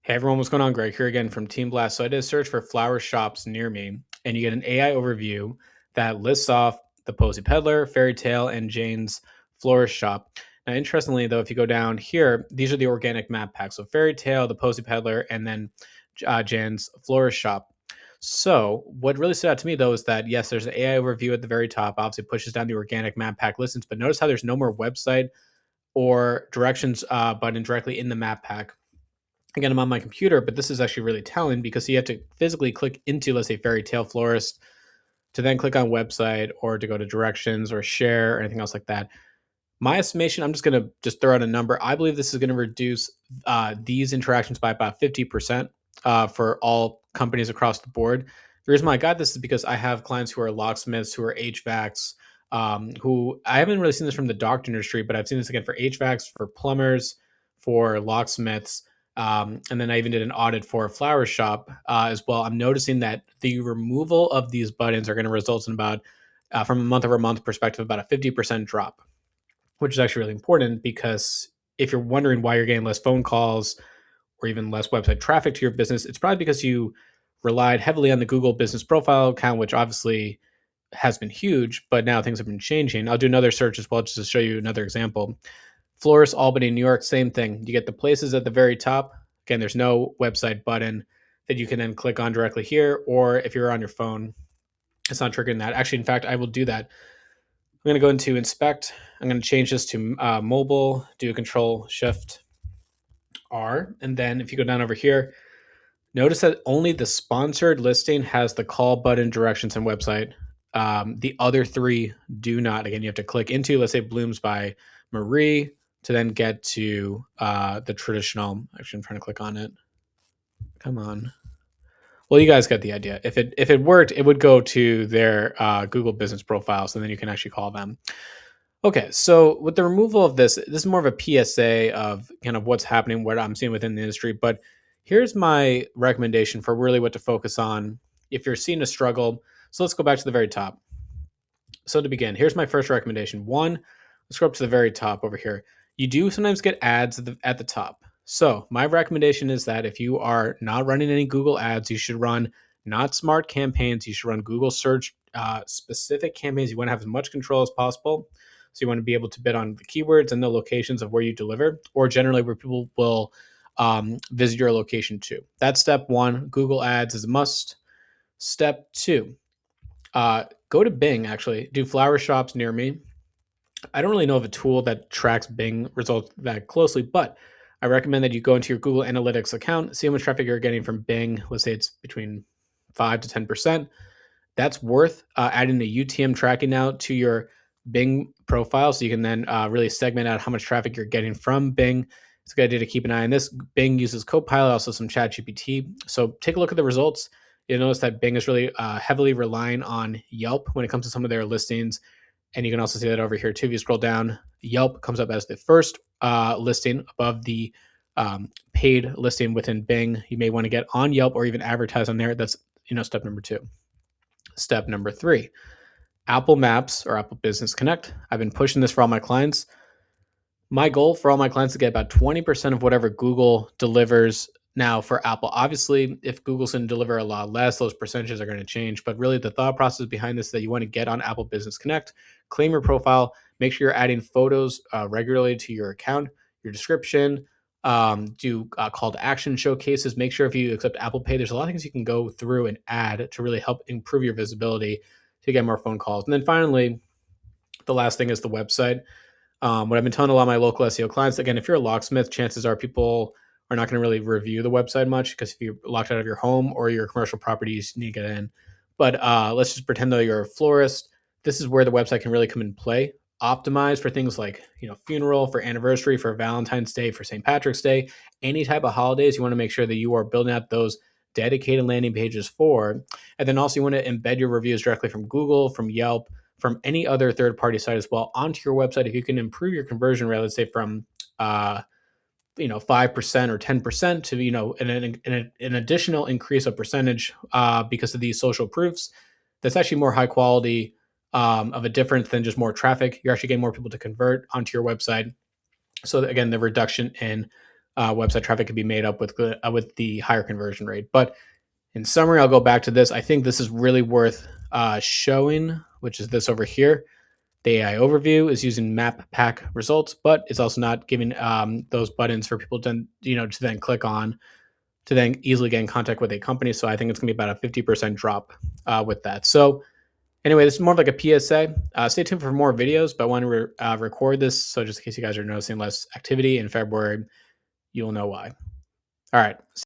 Hey everyone, what's going on? Greg here again from Team Blast. So I did a search for flower shops near me, and you get an AI overview that lists off the Posy Peddler, Fairy Tale, and Jane's Florist Shop. Now, interestingly, though, if you go down here, these are the organic map packs. So Fairy Tale, the Posy Peddler, and then Jane's Florist Shop. So what really stood out to me, though, is that yes, there's an AI overview at the very top. Obviously, pushes down the organic map pack listings, but notice how there's no more website or directions button directly in the map pack. Again, I'm on my computer, but this is actually really telling because you have to physically click into, let's say, Fairy Tale Florist to then click on website or to go to directions or share or anything else like that. My estimation, I'm just going to just throw out a number. I believe this is going to reduce these interactions by about 50% for all companies across the board. The reason why I got this is because I have clients who are locksmiths, who are HVACs, who I haven't really seen this from the doctor industry, but I've seen this again for HVACs, for plumbers, for locksmiths. And then I even did an audit for a flower shop as well. I'm noticing that the removal of these buttons are going to result in about, from a month over month perspective, about a 50% drop, which is actually really important because if you're wondering why you're getting less phone calls or even less website traffic to your business, it's probably because you relied heavily on the Google business profile account, which obviously has been huge, but now things have been changing. I'll do another search as well just to show you another example. Florist, Albany, New York, same thing. You get the places at the very top. Again, there's no website button that you can then click on directly here, or if you're on your phone, it's not triggering that. Actually, in fact, I will do that. I'm going to go into inspect. I'm going to change this to mobile, do a control shift R. And then if you go down over here, notice that only the sponsored listing has the call button, directions, and website. The other three do not. Again, you have to click into, let's say, Blooms by Marie to then get to the traditional. Actually, I'm trying to click on it. Come on. Well, you guys get the idea. If it worked, it would go to their Google business profiles, and then you can actually call them. Okay, so with the removal of this is more of a PSA of kind of what's happening, what I'm seeing within the industry. But here's my recommendation for really what to focus on if you're seeing a struggle. So let's go back to the very top. So to begin, here's my first recommendation. One, let's go up to the very top over here. You do sometimes get ads at the top. So my recommendation is that if you are not running any Google ads, you should run not smart campaigns. You should run Google search specific campaigns. You want to have as much control as possible. So you want to be able to bid on the keywords and the locations of where you deliver, or generally where people will visit your location too. That's step one. Google ads is a must. Step two, go to Bing, actually. Do flower shops near me. I don't really know of a tool that tracks Bing results that closely, but I recommend that you go into your Google Analytics account, see how much traffic you're getting from Bing. Let's say it's between 5 to 10%. That's worth adding the UTM tracking now to your Bing profile so you can then really segment out how much traffic you're getting from Bing. It's a good idea to keep an eye on this. Bing uses Copilot, also some ChatGPT. So take a look at the results. You'll notice that Bing is really heavily relying on Yelp when it comes to some of their listings. And you can also see that over here too. If you scroll down, Yelp comes up as the first listing above the paid listing within Bing. You may want to get on Yelp or even advertise on there. That's step number two. Step number three, Apple Maps or Apple Business Connect. I've been pushing this for all my clients. My goal for all my clients is to get about 20% of whatever Google delivers now for Apple. Obviously, if Google's going to deliver a lot less, those percentages are going to change. But really, the thought process behind this is that you want to get on Apple Business Connect, claim your profile, make sure you're adding photos regularly to your account, your description, do call to action showcases. Make sure if you accept Apple Pay, there's a lot of things you can go through and add to really help improve your visibility to get more phone calls. And then finally, the last thing is the website. What I've been telling a lot of my local SEO clients, again, if you're a locksmith, chances are people are not going to really review the website much because if you're locked out of your home or your commercial properties, you need to get in. But let's just pretend though you're a florist. This is where the website can really come in play. Optimized for things like funeral, for anniversary, for Valentine's Day, for St. Patrick's Day, any type of holidays. You want to make sure that you are building out those dedicated landing pages for, and then also you want to embed your reviews directly from Google, from Yelp, from any other third-party site as well onto your website. If you can improve your conversion rate, let's say from 5% or 10% to an additional increase of percentage because of these social proofs, that's actually more high quality of a difference than just more traffic. You're actually getting more people to convert onto your website. So again, the reduction in website traffic could be made up with the higher conversion rate. But in summary, I'll go back to this. I think this is really worth showing, which is this over here. The AI overview is using map pack results, but it's also not giving those buttons for people to to then click on to then easily get in contact with a company. So I think it's going to be about a 50% drop with that. So anyway, this is more of like a PSA. Stay tuned for more videos, but I want to record this. So just in case you guys are noticing less activity in February, you'll know why. All right.